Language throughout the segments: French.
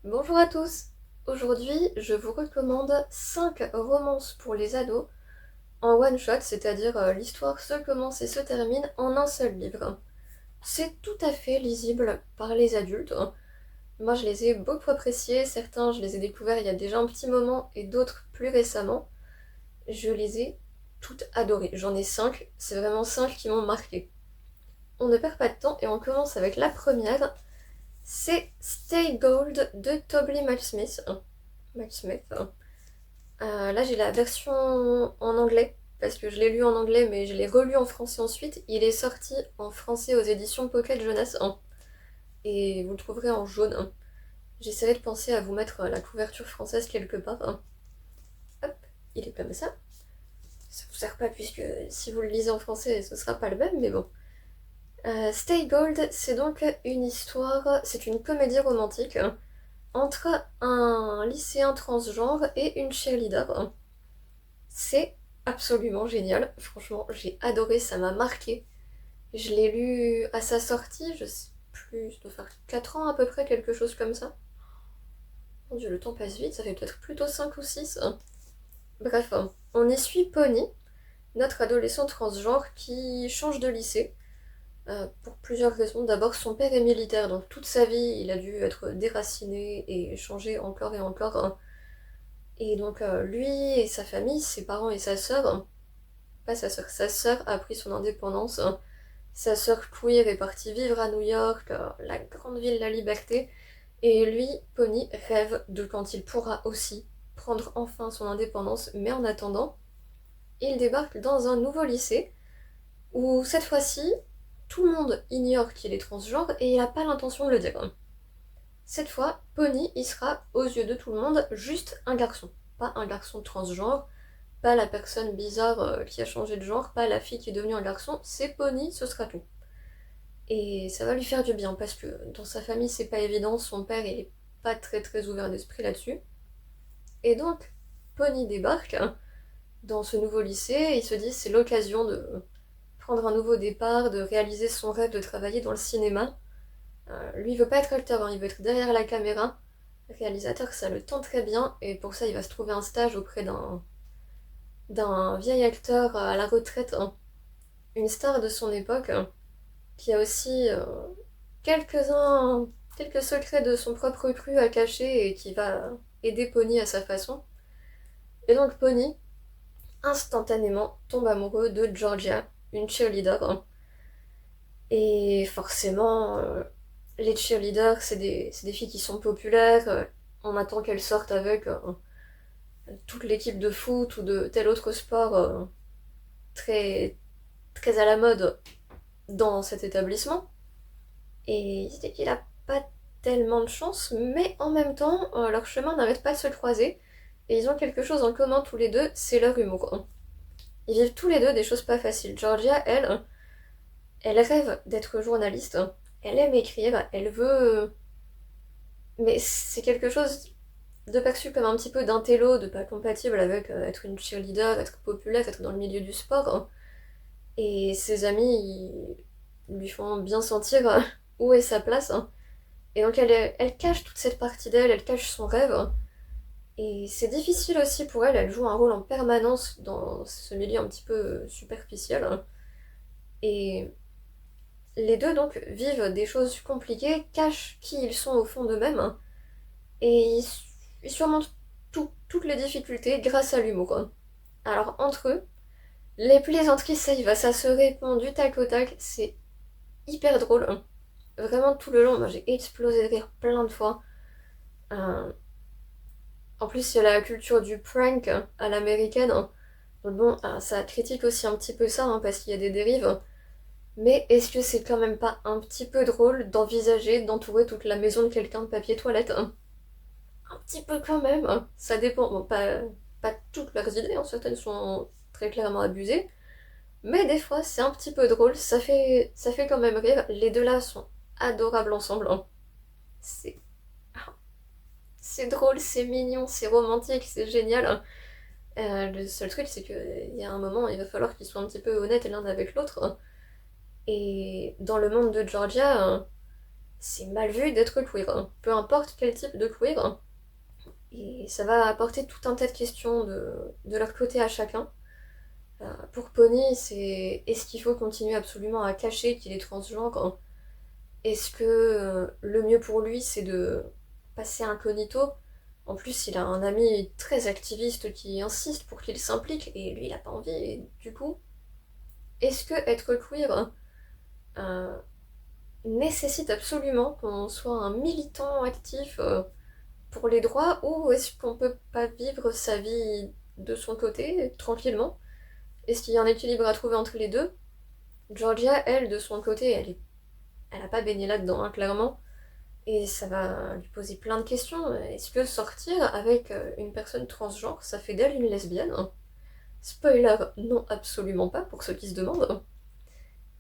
Bonjour à tous! Aujourd'hui, je vous recommande 5 romances pour les ados en one shot, c'est-à-dire l'histoire se commence et se termine en un seul livre. C'est tout à fait lisible par les adultes. Moi, je les ai beaucoup appréciés, certains, je les ai découverts il y a déjà un petit moment et d'autres plus récemment. Je les ai toutes adorées. J'en ai 5, c'est vraiment 5 qui m'ont marqué. On ne perd pas de temps et on commence avec la première. C'est Stay Gold de Toby Malsmith. Malsmith. Là, j'ai la version en anglais, parce que je l'ai lu en anglais, mais je l'ai relu en français ensuite. Il est sorti en français aux éditions Pocket Jonas 1, et vous le trouverez en jaune. J'essaierai de penser à vous mettre la couverture française quelque part. Hop, il est comme ça. Ça vous sert pas, puisque si vous le lisez en français, ce sera pas le même, mais bon. Stay Gold, c'est donc une histoire, c'est une comédie romantique entre un lycéen transgenre et une cheerleader. C'est absolument génial. Franchement, j'ai adoré, ça m'a marqué. Je l'ai lu à sa sortie, je sais plus, ça doit faire 4 ans à peu près, quelque chose comme ça. Mon dieu, le temps passe vite, ça fait peut-être plutôt 5 ou 6. Bref, on y suit Pony, notre adolescent transgenre qui change de lycée. Pour plusieurs raisons. D'abord, son père est militaire, donc toute sa vie, il a dû être déraciné et changer encore et encore. Et donc, lui et sa famille, ses parents et sa sœur, pas sa sœur a pris son indépendance. Sa sœur queer est partie vivre à New York, la grande ville de la liberté. Et lui, Pony, rêve de quand il pourra aussi prendre enfin son indépendance. Mais en attendant, il débarque dans un nouveau lycée où cette fois-ci, tout le monde ignore qu'il est transgenre et il n'a pas l'intention de le dire. Cette fois, Pony, il sera, aux yeux de tout le monde, juste un garçon. Pas un garçon transgenre, pas la personne bizarre qui a changé de genre, pas la fille qui est devenue un garçon, c'est Pony, ce sera tout. Et ça va lui faire du bien parce que dans sa famille c'est pas évident, son père il est pas très très ouvert d'esprit là-dessus. Et donc Pony débarque dans ce nouveau lycée, il se dit c'est l'occasion de prendre un nouveau départ, de réaliser son rêve de travailler dans le cinéma. Lui il veut pas être acteur, il veut être derrière la caméra. Le réalisateur ça le tente très bien et pour ça il va se trouver un stage auprès d'un vieil acteur à la retraite, une star de son époque, qui a aussi quelques-uns, quelques secrets de son propre cru à cacher et qui va aider Pony à sa façon. Et donc Pony, instantanément, tombe amoureux de Georgia, une cheerleader. Et forcément, les cheerleaders, c'est des filles qui sont populaires. On attend qu'elles sortent avec toute l'équipe de foot ou de tel autre sport très, très à la mode dans cet établissement. Et il se dit qu'il a pas tellement de chance, mais en même temps, leurs chemins n'arrêtent pas de se croiser. Et ils ont quelque chose en commun tous les deux, c'est leur humour. Ils vivent tous les deux des choses pas faciles. Georgia, elle rêve d'être journaliste. Elle aime écrire, elle veut. Mais c'est quelque chose de perçu comme un petit peu d'intello, de pas compatible avec être une cheerleader, être populaire, être dans le milieu du sport. Et ses amis lui font bien sentir où est sa place. Et donc elle cache toute cette partie d'elle, elle cache son rêve. Et c'est difficile aussi pour elle, elle joue un rôle en permanence dans ce milieu un petit peu superficiel. Et les deux donc vivent des choses compliquées, cachent qui ils sont au fond d'eux-mêmes, et ils surmontent toutes les difficultés grâce à l'humour. Alors entre eux, les plaisanteries, ça se répond du tac au tac, c'est hyper drôle. Vraiment tout le long, moi j'ai explosé de rire plein de fois. Euh, En plus, il y a la culture du prank à l'américaine. Donc bon, ça critique aussi un petit peu ça, parce qu'il y a des dérives. Mais est-ce que c'est quand même pas un petit peu drôle d'envisager d'entourer toute la maison de quelqu'un de papier toilette? Un petit peu quand même. Ça dépend. Bon, pas toutes leurs idées, certaines sont très clairement abusées. Mais des fois, c'est un petit peu drôle. Ça fait quand même rire. Les deux là sont adorables ensemble. C'est c'est drôle, c'est mignon, c'est romantique, c'est génial. Le seul truc, c'est qu'il y a un moment, il va falloir qu'ils soient un petit peu honnêtes l'un avec l'autre. Et dans le monde de Georgia, c'est mal vu d'être queer, hein, peu importe quel type de queer, hein. Et ça va apporter tout un tas de questions de leur côté à chacun. Pour Pony, c'est est-ce qu'il faut continuer absolument à cacher qu'il est transgenre, hein? Est-ce que le mieux pour lui c'est de passer incognito? En plus, il a un ami très activiste qui insiste pour qu'il s'implique et lui il a pas envie. Et du coup, est-ce que être queer euh, nécessite absolument qu'on soit un militant actif pour les droits ou est-ce qu'on peut pas vivre sa vie de son côté tranquillement? Est-ce qu'il y a un équilibre à trouver entre les deux? Georgia, elle, de son côté, elle a pas baigné là-dedans, hein, clairement. Et ça va lui poser plein de questions. Est-ce que sortir avec une personne transgenre, ça fait d'elle une lesbienne? Spoiler, non, absolument pas, pour ceux qui se demandent.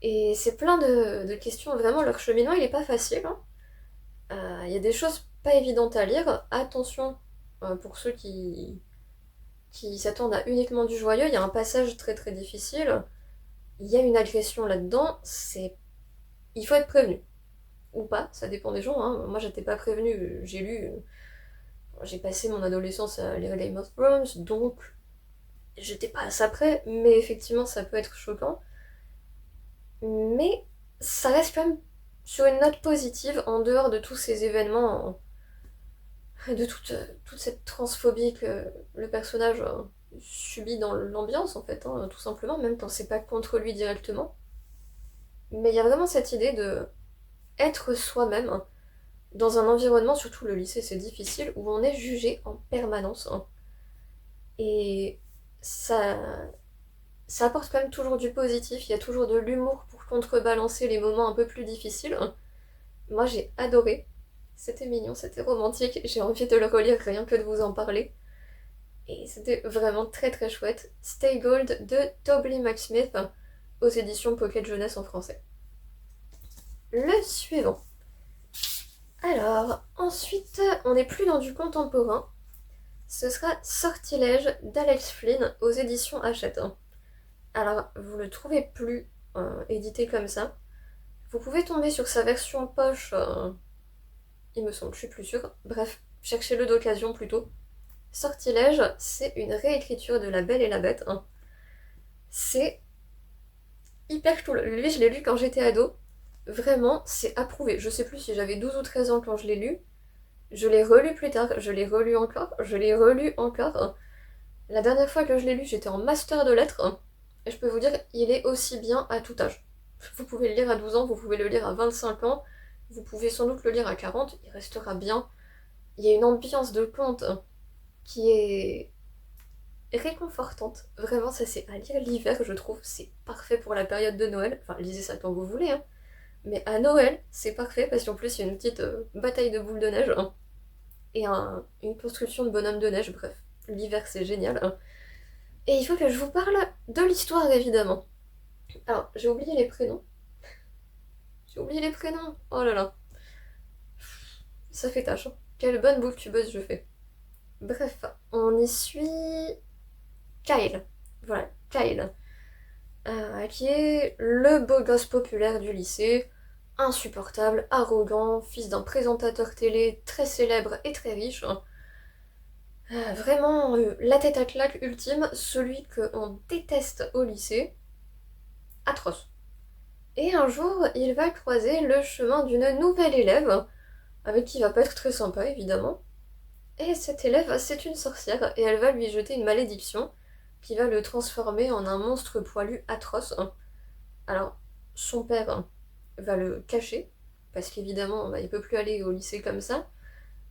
Et c'est plein de questions, vraiment, leur cheminement, il est pas facile, hein. Il y a des choses pas évidentes à lire. Attention, pour ceux qui s'attendent à uniquement du joyeux, il y a un passage très très difficile. Il y a une agression là-dedans, c'est... Il faut être prévenu. Ou pas, ça dépend des gens, hein. Moi j'étais pas prévenue, j'ai lu... J'ai passé mon adolescence à lire Game of Thrones, donc j'étais pas à ça près, mais effectivement ça peut être choquant. Mais ça reste quand même sur une note positive, en dehors de tous ces événements, de toute cette transphobie que le personnage subit dans l'ambiance en fait, hein, tout simplement, même quand c'est pas contre lui directement. Mais il y a vraiment cette idée de être soi-même hein, dans un environnement, surtout le lycée c'est difficile, où on est jugé en permanence. Hein. Et ça, ça apporte quand même toujours du positif, il y a toujours de l'humour pour contrebalancer les moments un peu plus difficiles. Moi j'ai adoré, c'était mignon, c'était romantique, j'ai envie de le relire rien que de vous en parler. Et c'était vraiment très très chouette. Stay Gold de Toby McSmith aux éditions Pocket Jeunesse en français. Le suivant. Alors, ensuite, on n'est plus dans du contemporain. Ce sera Sortilège d'Alex Flynn aux éditions Hachette. Alors, vous le trouvez plus édité comme ça. Vous pouvez tomber sur sa version poche, il me semble, je suis plus sûre. Bref, cherchez-le d'occasion plutôt. Sortilège, c'est une réécriture de La Belle et la Bête. Hein. C'est hyper cool. Lui, je l'ai lu quand j'étais ado. Vraiment, c'est approuvé. Je sais plus si j'avais 12 ou 13 ans quand je l'ai lu. Je l'ai relu plus tard, je l'ai relu encore, je l'ai relu encore. La dernière fois que je l'ai lu, j'étais en master de lettres. Et je peux vous dire, il est aussi bien à tout âge. Vous pouvez le lire à 12 ans, vous pouvez le lire à 25 ans, vous pouvez sans doute le lire à 40, il restera bien. Il y a une ambiance de conte qui est réconfortante. Vraiment, ça c'est à lire l'hiver, je trouve. C'est parfait pour la période de Noël. Enfin, lisez ça quand vous voulez, hein. Mais à Noël, c'est parfait parce qu'en plus, il y a une petite bataille de boules de neige hein, et une construction de bonhomme de neige. Bref, l'hiver, c'est génial. Hein. Et il faut que je vous parle de l'histoire, évidemment. Alors, j'ai oublié les prénoms. J'ai oublié les prénoms. Oh là là. Ça fait tâche. Hein. Quelle bonne booktubeuse je fais. Bref, on y suit Kyle. Voilà, Kyle. Qui est le beau gosse populaire du lycée, insupportable, arrogant, fils d'un présentateur télé très célèbre et très riche. Vraiment, la tête à claque ultime, celui qu'on déteste au lycée. Atroce. Et un jour, il va croiser le chemin d'une nouvelle élève, avec qui il va pas être très sympa évidemment. Et cette élève, c'est une sorcière, et elle va lui jeter une malédiction qui va le transformer en un monstre poilu atroce. Alors, son père va le cacher, parce qu'évidemment, bah, il peut plus aller au lycée comme ça.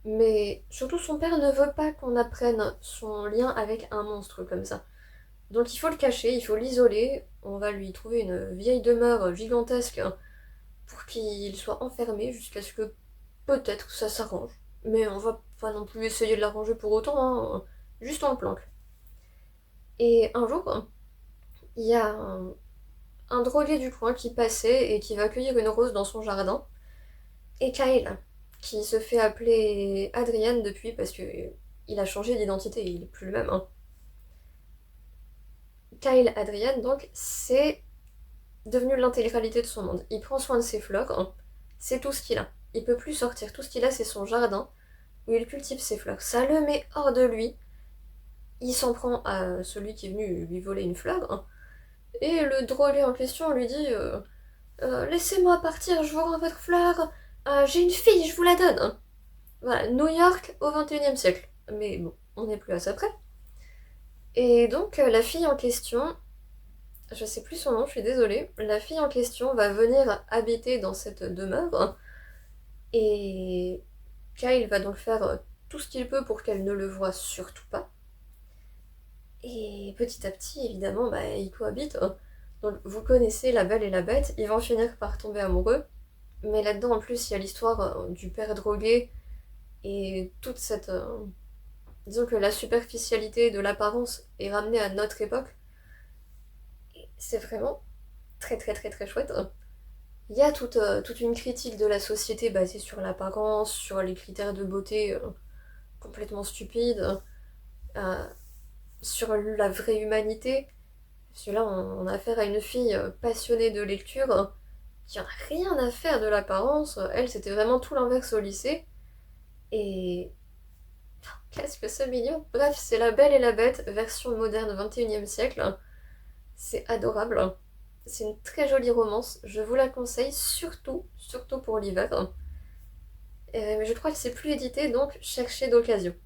Mais surtout, son père ne veut pas qu'on apprenne son lien avec un monstre comme ça. Donc il faut le cacher, il faut l'isoler. On va lui trouver une vieille demeure gigantesque pour qu'il soit enfermé jusqu'à ce que peut-être ça s'arrange. Mais on va pas non plus essayer de l'arranger pour autant, hein. Juste on le planque. Et un jour, il y a un drogué du coin qui passait et qui va cueillir une rose dans son jardin. Et Kyle, qui se fait appeler Adrienne depuis parce que il a changé d'identité, il est plus le même. Hein. Kyle Adrienne, donc, c'est devenu l'intégralité de son monde. Il prend soin de ses fleurs, hein. C'est tout ce qu'il a. il peut plus sortir. Tout ce qu'il a, c'est son jardin où il cultive ses fleurs. Ça le met hors de lui. Il s'en prend à celui qui est venu lui voler une fleur, hein. Et le drôle en question lui dit laissez-moi partir, je vous rends votre fleur. J'ai une fille, je vous la donne, hein. Voilà, New York au XXIe siècle. Mais bon, on n'est plus à ça près. Et donc, la fille en question, je sais plus son nom, je suis désolée, la fille en question va venir habiter dans cette demeure. Et Kyle va donc faire tout ce qu'il peut pour qu'elle ne le voie surtout pas. Et petit à petit, évidemment, bah, ils cohabitent, hein. Donc vous connaissez La Belle et la Bête, ils vont finir par tomber amoureux. Mais là-dedans, en plus, il y a l'histoire du père drogué et toute cette... disons que la superficialité de l'apparence est ramenée à notre époque. Et c'est vraiment très très très très chouette. Il y a toute une critique de la société basée sur l'apparence, sur les critères de beauté complètement stupides, euh, sur la vraie humanité. Parce que là, on a affaire à une fille passionnée de lecture qui n'a rien à faire de l'apparence. Elle, c'était vraiment tout l'inverse au lycée. Et qu'est-ce que c'est mignon. Bref, c'est La Belle et la Bête, version moderne 21e siècle. C'est adorable. C'est une très jolie romance. Je vous la conseille, surtout pour l'hiver. Mais je crois que c'est plus édité, donc cherchez d'occasion.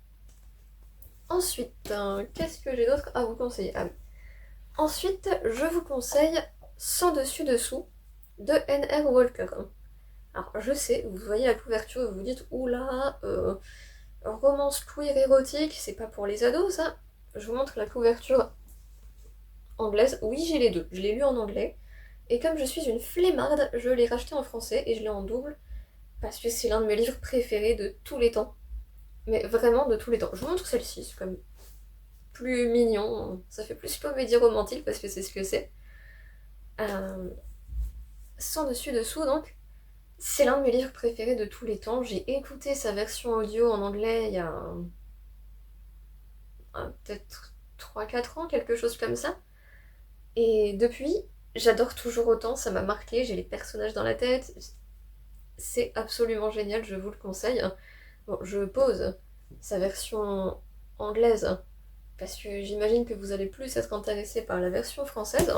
Ensuite, qu'est-ce que j'ai d'autre à vous conseiller? Ah oui. Ensuite, je vous conseille Sans dessus dessous de N.R. Walker. Alors, je sais, vous voyez la couverture, vous vous dites oula, romance queer érotique, c'est pas pour les ados ça. Je vous montre la couverture anglaise. Oui, j'ai les deux. Je l'ai lu en anglais. Et comme je suis une flemmarde, je l'ai racheté en français et je l'ai en double parce que c'est l'un de mes livres préférés de tous les temps. Mais vraiment de tous les temps. Je vous montre celle-ci, c'est comme plus mignon. Ça fait plus comédie romantique parce que c'est ce que c'est. Euh, Sans dessus dessous donc. C'est l'un de mes livres préférés de tous les temps. J'ai écouté sa version audio en anglais il y a peut-être 3 4 ans, quelque chose comme ça. Et depuis, j'adore toujours autant, ça m'a marqué, j'ai les personnages dans la tête. C'est absolument génial, je vous le conseille. Bon, je pose sa version anglaise parce que j'imagine que vous allez plus être intéressé par la version française.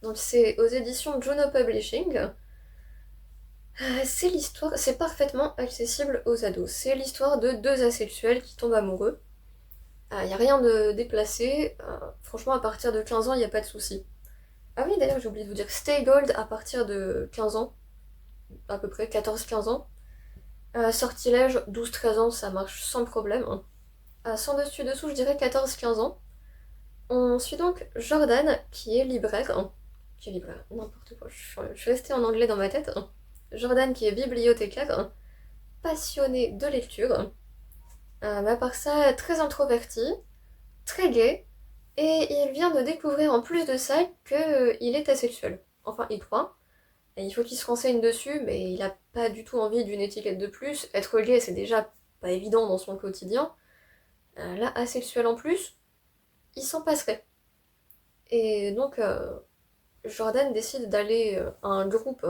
Donc c'est aux éditions Juno Publishing. C'est l'histoire, c'est parfaitement accessible aux ados. C'est l'histoire de deux asexuels qui tombent amoureux. Il n'y a rien de déplacé. Franchement, à partir de 15 ans, il n'y a pas de souci. Ah oui, d'ailleurs, j'ai oublié de vous dire, Stay Gold à partir de 15 ans, à peu près 14-15 ans. Sortilège, 12-13 ans, ça marche sans problème. Sans dessus-dessous, je dirais 14-15 ans. On suit donc Jordan, qui est libraire. Qui est libraire, n'importe quoi, je suis restée en anglais dans ma tête. Jordan, qui est bibliothécaire, passionné de lecture. Mais à part ça, très introverti, très gay, et il vient de découvrir en plus de ça qu'il est asexuel. Enfin, il croit. Et il faut qu'il se renseigne dessus, mais il a pas du tout envie d'une étiquette de plus. Être gay, c'est déjà pas évident dans son quotidien. Là, asexuel en plus, il s'en passerait. Et donc, Jordan décide d'aller à un groupe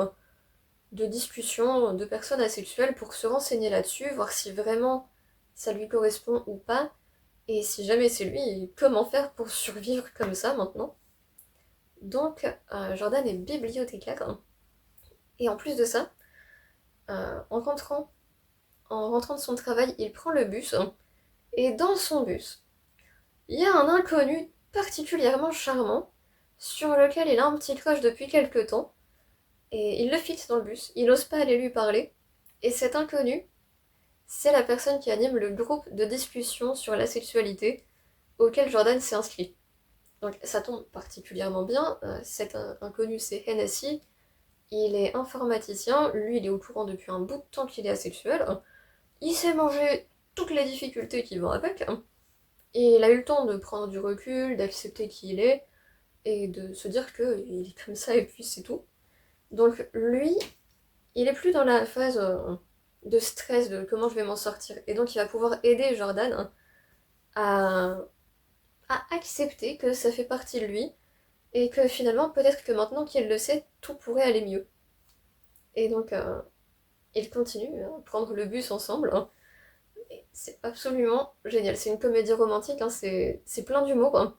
de discussion de personnes asexuelles pour se renseigner là-dessus, voir si vraiment ça lui correspond ou pas, et si jamais c'est lui, comment faire pour survivre comme ça maintenant. Donc, Jordan est bibliothécaire, hein. Et en plus de ça, en rentrant de son travail, il prend le bus, hein. Et dans son bus, il y a un inconnu particulièrement charmant, sur lequel il a un petit crush depuis quelque temps, et il le fixe dans le bus, il n'ose pas aller lui parler, et cet inconnu, c'est la personne qui anime le groupe de discussion sur la sexualité auquel Jordan s'est inscrit. Donc ça tombe particulièrement bien, cet inconnu c'est Hennessy, il est informaticien, lui il est au courant depuis un bout de temps qu'il est asexuel, il s'est mangé toutes les difficultés qui vont avec, et il a eu le temps de prendre du recul, d'accepter qui il est, et de se dire qu'il est comme ça et puis c'est tout. Donc lui, il est plus dans la phase de stress de comment je vais m'en sortir, et donc il va pouvoir aider Jordan à, à accepter que ça fait partie de lui, et que finalement, peut-être que maintenant qu'il le sait, tout pourrait aller mieux. Et donc, Ils continuent à prendre le bus ensemble. Et c'est absolument génial. C'est une comédie romantique, hein, c'est plein d'humour, hein.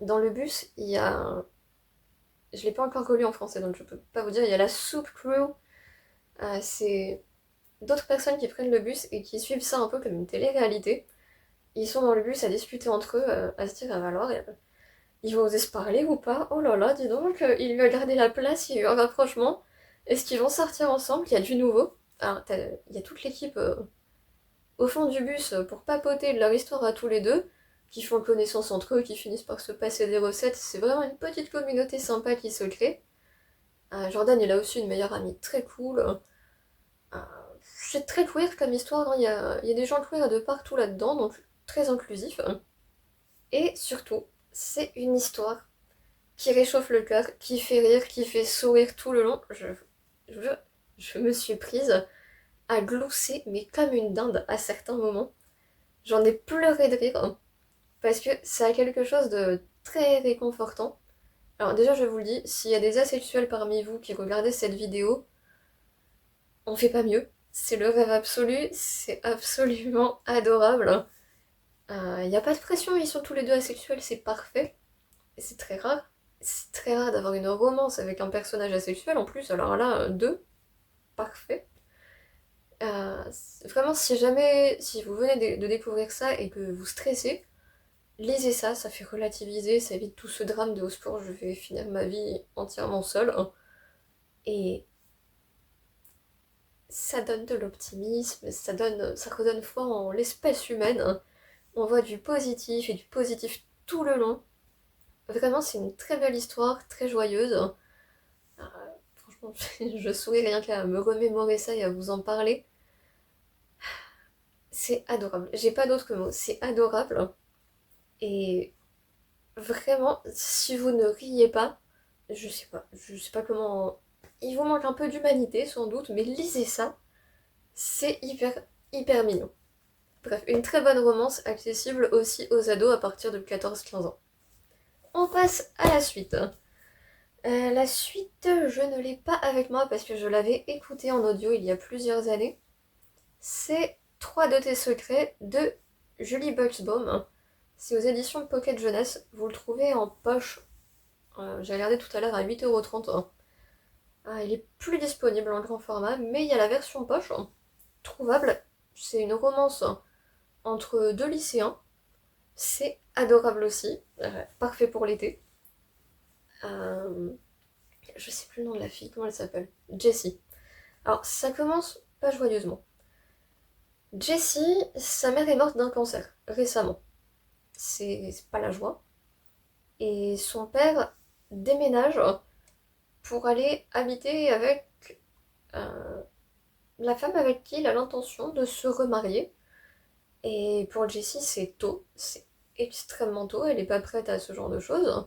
Dans le bus, il y a... Je l'ai pas encore relu en français, donc je peux pas vous dire. Il y a la Soup Crew. C'est d'autres personnes qui prennent le bus et qui suivent ça un peu comme une télé-réalité. Ils sont dans le bus à discuter entre eux, à se dire, ah, bah alors, ils vont oser se parler ou pas? Oh là là, dis donc, il lui a gardé la place, il y a eu un rapprochement. Est-ce qu'ils vont sortir ensemble? Il y a du nouveau. Alors, il y a toute l'équipe au fond du bus pour papoter de leur histoire à tous les deux, qui font connaissance entre eux, qui finissent par se passer des recettes. C'est vraiment une petite communauté sympa qui se crée. Jordan, il a aussi une meilleure amie très cool. Euh, c'est très queer comme histoire, hein. Il y a des gens queer de partout là-dedans, donc très inclusif. Et surtout, c'est une histoire qui réchauffe le cœur, qui fait rire, qui fait sourire tout le long. Je, je me suis prise à glousser, mais comme une dinde à certains moments. J'en ai pleuré de rire, hein, parce que ça a quelque chose de très réconfortant. Alors déjà, je vous le dis, s'il y a des asexuels parmi vous qui regardez cette vidéo, on fait pas mieux. C'est le rêve absolu, c'est absolument adorable. Il n'y a pas de pression, ils sont tous les deux asexuels, c'est parfait. Et c'est très rare. C'est très rare d'avoir une romance avec un personnage asexuel en plus, alors là, deux, parfait. Vraiment, si jamais, si vous venez de découvrir ça et que vous stressez, lisez ça, ça fait relativiser, ça évite tout ce drame de au secours, je vais finir ma vie entièrement seule. Et ça donne de l'optimisme, ça redonne foi en l'espèce humaine. On voit du positif et du positif tout le long. Vraiment, c'est une très belle histoire, très joyeuse. Euh, Franchement, je souris rien qu'à me remémorer ça et à vous en parler. C'est adorable. J'ai pas d'autres mots. C'est adorable. Et vraiment, si vous ne riez pas, je sais pas comment. Il vous manque un peu d'humanité sans doute, mais lisez ça. C'est hyper mignon. Bref, une très bonne romance accessible aussi aux ados à partir de 14-15 ans. On passe à la suite. La suite, je ne l'ai pas avec moi parce que je l'avais écouté en audio il y a plusieurs années. C'est 3 de tes secrets de Julie Buxbaum. C'est aux éditions Pocket Jeunesse. Vous le trouvez en poche. J'ai regardé tout à l'heure à 8,30 €. Il est plus disponible en grand format, mais il y a la version poche trouvable. C'est une romance entre deux lycéens. C'est adorable aussi. Parfait pour l'été. Euh, je sais plus le nom de la fille, comment elle s'appelle? Jessie. Alors, ça commence pas joyeusement. Jessie, sa mère est morte d'un cancer, récemment. C'est pas la joie. Et son père déménage pour aller habiter avec euh, la femme avec qui il a l'intention de se remarier. Et pour Jessie, c'est tôt, c'est extrêmement tôt, elle est pas prête à ce genre de choses.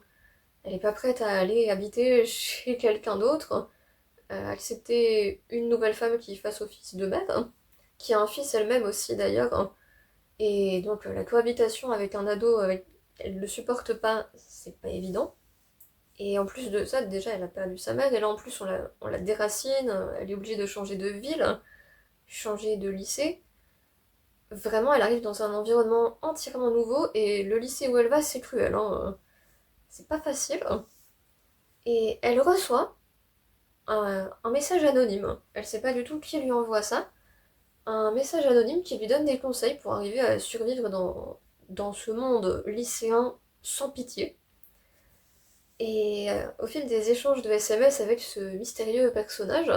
Elle est pas prête à aller habiter chez quelqu'un d'autre, accepter une nouvelle femme qui fasse office de mère, hein, qui a un fils elle-même aussi d'ailleurs, hein. Et donc la cohabitation avec un ado, elle ne supporte pas, c'est pas évident. Et en plus de ça, déjà elle a perdu sa mère, et là en plus on la déracine, elle est obligée de changer de ville, changer de lycée. Vraiment, elle arrive dans un environnement entièrement nouveau, et le lycée où elle va, c'est cruel, hein. C'est pas facile. Et elle reçoit un message anonyme. Elle sait pas du tout qui lui envoie ça. Un message anonyme qui lui donne des conseils pour arriver à survivre dans ce monde lycéen sans pitié. Et au fil des échanges de SMS avec ce mystérieux personnage,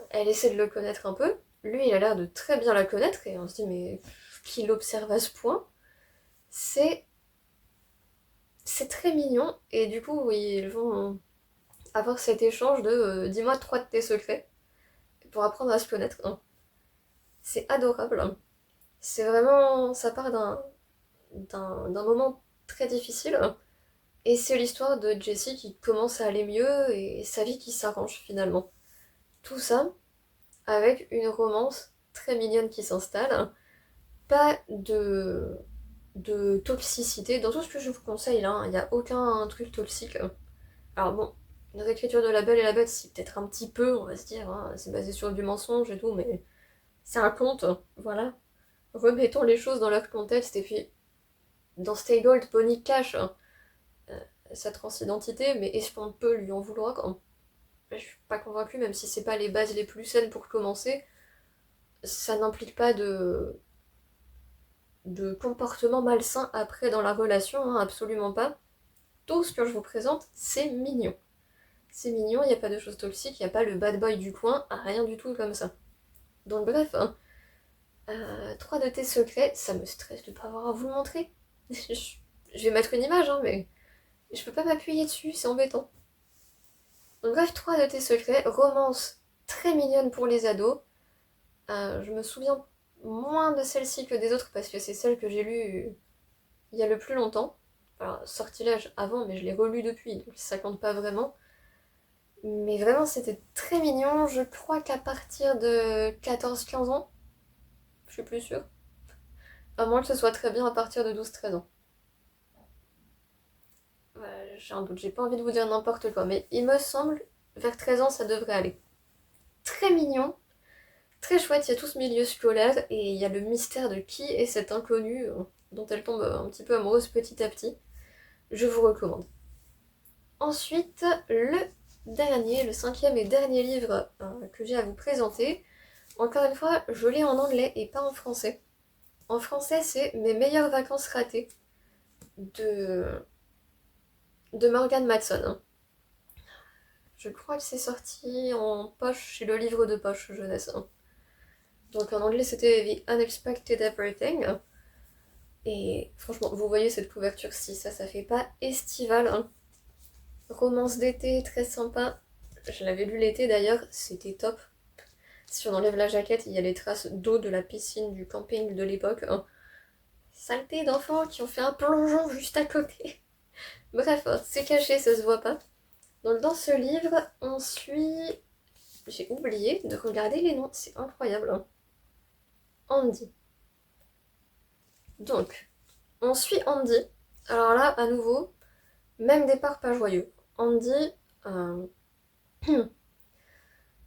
elle essaie de le connaître un peu. Lui, il a l'air de très bien la connaître et on se dit mais qui l'observe à ce point? C'est c'est très mignon et du coup ils vont avoir cet échange de dis-moi 3 de tes secrets pour apprendre à se connaître, hein. C'est adorable. C'est vraiment ça part d'un moment très difficile. Et c'est l'histoire de Jessie qui commence à aller mieux et sa vie qui s'arrange finalement. Tout ça avec une romance très mignonne qui s'installe. Pas de toxicité. Dans tout ce que je vous conseille là, il n'y a aucun truc toxique. Alors bon, Notre écriture de La Belle et la Bête, c'est peut-être un petit peu, on va se dire, hein, c'est basé sur du mensonge et tout, mais c'est un conte, voilà. Remettons les choses dans leur contexte, et puis dans Stay Gold, Bonnie cache sa transidentité, mais est-ce qu'on peut lui en vouloir? Je suis pas convaincue, même si c'est pas les bases les plus saines pour commencer, ça n'implique pas de comportement malsain après dans la relation, hein, absolument pas. Tout ce que je vous présente, c'est mignon. C'est mignon, il n'y a pas de choses toxiques, il n'y a pas le bad boy du coin, rien du tout comme ça. Donc bref, hein, 3 de tes secrets, ça me stresse de pas avoir à vous le montrer. Je vais mettre une image, hein, mais je peux pas m'appuyer dessus, c'est embêtant. Donc bref, 3 de tes secrets, romance très mignonne pour les ados. Je me souviens moins de celle-ci que des autres parce que c'est celle que j'ai lue il y a le plus longtemps. Alors, sortilège avant, mais je l'ai relue depuis, donc ça compte pas vraiment. Mais vraiment, c'était très mignon. Je crois qu'à partir de 14-15 ans, je suis plus sûre. À moins que ce soit très bien à partir de 12-13 ans. J'ai un doute, j'ai pas envie de vous dire n'importe quoi, mais il me semble, vers 13 ans, ça devrait aller. Très mignon, très chouette, il y a tout ce milieu scolaire, et il y a le mystère de qui est cet inconnu dont elle tombe un petit peu amoureuse petit à petit. Je vous recommande. Ensuite, le 5e et dernier livre que j'ai à vous présenter. Encore une fois, je l'ai en anglais et pas en français. En français, c'est Mes meilleures vacances ratées de, de Morgan Matson, hein. Je crois que c'est sorti en poche chez le livre de poche jeunesse, hein. Donc en anglais, c'était The Unexpected Everything. Et franchement, vous voyez cette couverture-ci, ça fait pas estival, hein. Romance d'été, très sympa. Je l'avais lu l'été d'ailleurs, c'était top. Si on enlève la jaquette, il y a les traces d'eau de la piscine du camping de l'époque, hein. Saleté d'enfants qui ont fait un plongeon juste à côté. Bref, c'est caché, ça se voit pas. Donc dans ce livre, on suit... J'ai oublié de regarder les noms, c'est incroyable, hein. Andy. Donc, on suit Andy. Alors là, à nouveau, même départ pas joyeux. Andy... euh,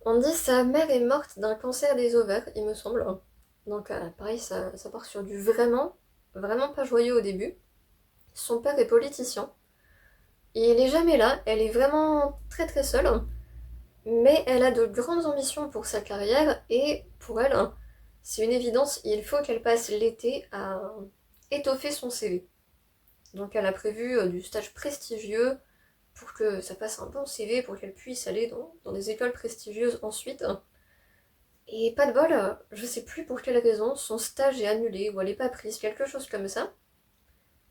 Andy, sa mère est morte d'un cancer des ovaires, il me semble. Donc pareil, ça part sur du vraiment pas joyeux au début. Son père est politicien. Et il est jamais là, elle est vraiment très seule. Mais elle a de grandes ambitions pour sa carrière et pour elle, c'est une évidence, il faut qu'elle passe l'été à étoffer son CV. Donc elle a prévu du stage prestigieux pour que ça passe un bon CV, pour qu'elle puisse aller dans des écoles prestigieuses ensuite. Et pas de bol, je sais plus pour quelle raison, son stage est annulé ou elle est pas prise, quelque chose comme ça.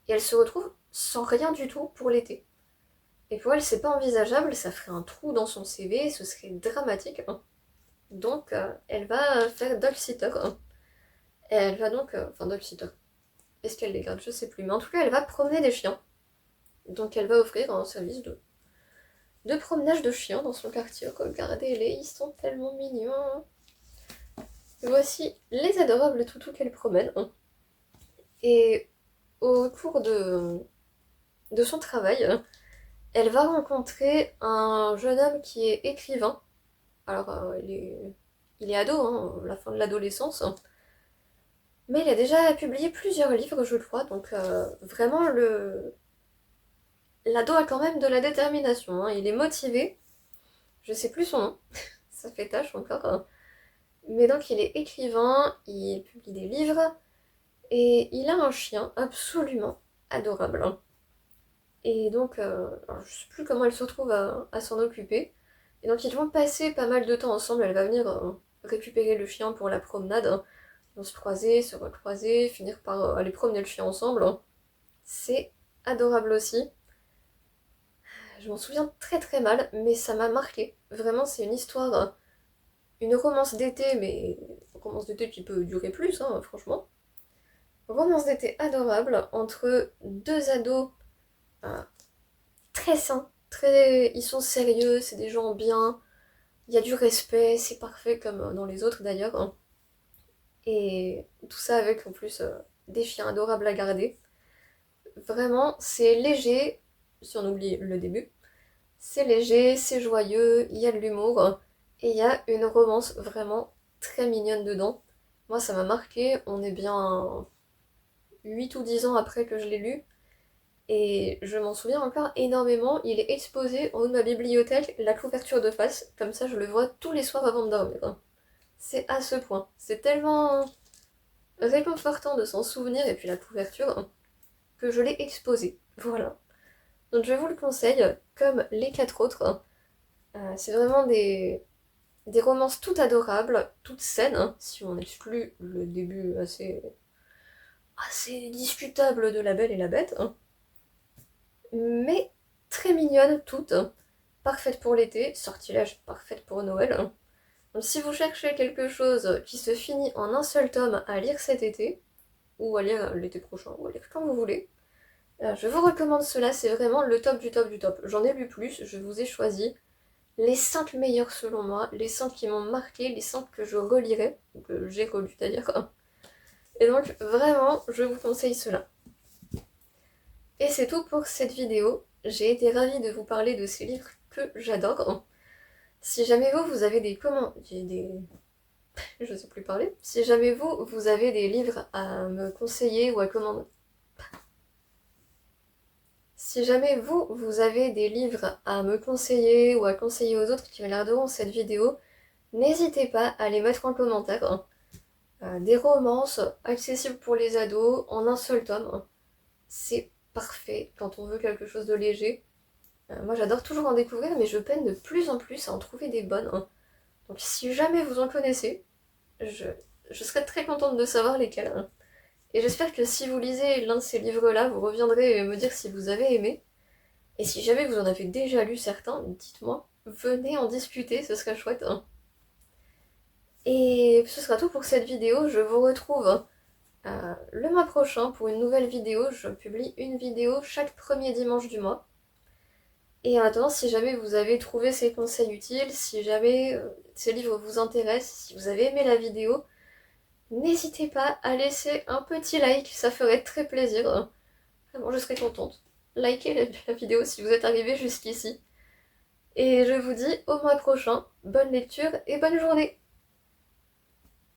Et elle se retrouve sans rien du tout pour l'été. Et pour elle, c'est pas envisageable, ça ferait un trou dans son CV, ce serait dramatique, hein. Donc, elle va faire dog sitter, hein. Et elle va donc. Enfin, dog sitter. Est-ce qu'elle les garde? Je sais plus. Mais en tout cas, elle va promener des chiens. Donc, elle va offrir un service de promenage de chiens dans son quartier. Regardez-les, ils sont tellement mignons. Voici les adorables toutous qu'elle promène, hein. Et au cours de son travail, elle va rencontrer un jeune homme qui est écrivain. Alors, il est ado, hein, à la fin de l'adolescence. Mais il a déjà publié plusieurs livres, je crois, donc vraiment, l'ado a quand même de la détermination, hein. Il est motivé. Je sais plus son nom, ça fait tâche encore, hein. Mais donc, il est écrivain, il publie des livres, et il a un chien absolument adorable, hein. Et donc, alors, je sais plus comment elle se retrouve à s'en occuper. Et donc, ils vont passer pas mal de temps ensemble. Elle va venir récupérer le chien pour la promenade, hein. Ils vont se croiser, se recroiser, finir par aller promener le chien ensemble, hein. C'est adorable aussi. Je m'en souviens très mal, mais ça m'a marqué. Vraiment, c'est une histoire, une romance d'été, mais romance d'été qui peut durer plus, hein, franchement. Romance d'été adorable entre deux ados euh, très sains, ils sont sérieux, c'est des gens bien, il y a du respect, c'est parfait comme dans les autres d'ailleurs, hein. Et tout ça avec en plus des chiens adorables à garder. Vraiment, c'est léger, si on oublie le début, C'est léger, c'est joyeux, il y a de l'humour, et il y a une romance vraiment très mignonne dedans. Moi ça m'a marqué, on est bien 8 ou 10 ans après que je l'ai lu, et je m'en souviens encore énormément. Il est exposé en haut de ma bibliothèque, la couverture de face, comme ça je le vois tous les soirs avant de dormir. C'est à ce point. C'est tellement réconfortant de s'en souvenir, et puis la couverture, que je l'ai exposé. Voilà. Donc je vous le conseille, comme les 4 autres. C'est vraiment des romances toutes adorables, toutes saines, si on exclut le début assez discutable de La Belle et la Bête. Mais très mignonnes toutes, parfaites pour l'été, sortilège parfaite pour Noël. Donc si vous cherchez quelque chose qui se finit en un seul tome à lire cet été, ou à lire l'été prochain, ou à lire quand vous voulez, je vous recommande cela, c'est vraiment le top du top du top. J'en ai lu plus, je vous ai choisi les 5 meilleurs selon moi, les 5 qui m'ont marqué, les 5 que je relirai, ou que j'ai relu d'ailleurs. Et donc vraiment, je vous conseille cela. Et c'est tout pour cette vidéo. J'ai été ravie de vous parler de ces livres que j'adore. Si jamais vous avez des je sais plus parler. Si jamais vous avez des livres à me conseiller ou à commander. Si jamais vous avez des livres à me conseiller ou à conseiller aux autres qui regarderont cette vidéo, n'hésitez pas à les mettre en commentaire. Des romances accessibles pour les ados en un seul tome. C'est parfait quand on veut quelque chose de léger. Moi j'adore toujours en découvrir, mais je peine de plus en plus à en trouver des bonnes. Donc si jamais vous en connaissez, je, je serais très contente de savoir lesquelles. Et j'espère que si vous lisez l'un de ces livres-là, vous reviendrez me dire si vous avez aimé. Et si jamais vous en avez déjà lu certains, dites-moi. Venez en discuter, ce serait chouette. Et ce sera tout pour cette vidéo. Je vous retrouve le mois prochain pour une nouvelle vidéo. Je publie une vidéo chaque premier dimanche du mois. Et en attendant, si jamais vous avez trouvé ces conseils utiles, si jamais ces livres vous intéressent, si vous avez aimé la vidéo, n'hésitez pas à laisser un petit like, ça ferait très plaisir. Vraiment, je serais contente. Likez la vidéo si vous êtes arrivé jusqu'ici. Et je vous dis au mois prochain, bonne lecture et bonne journée!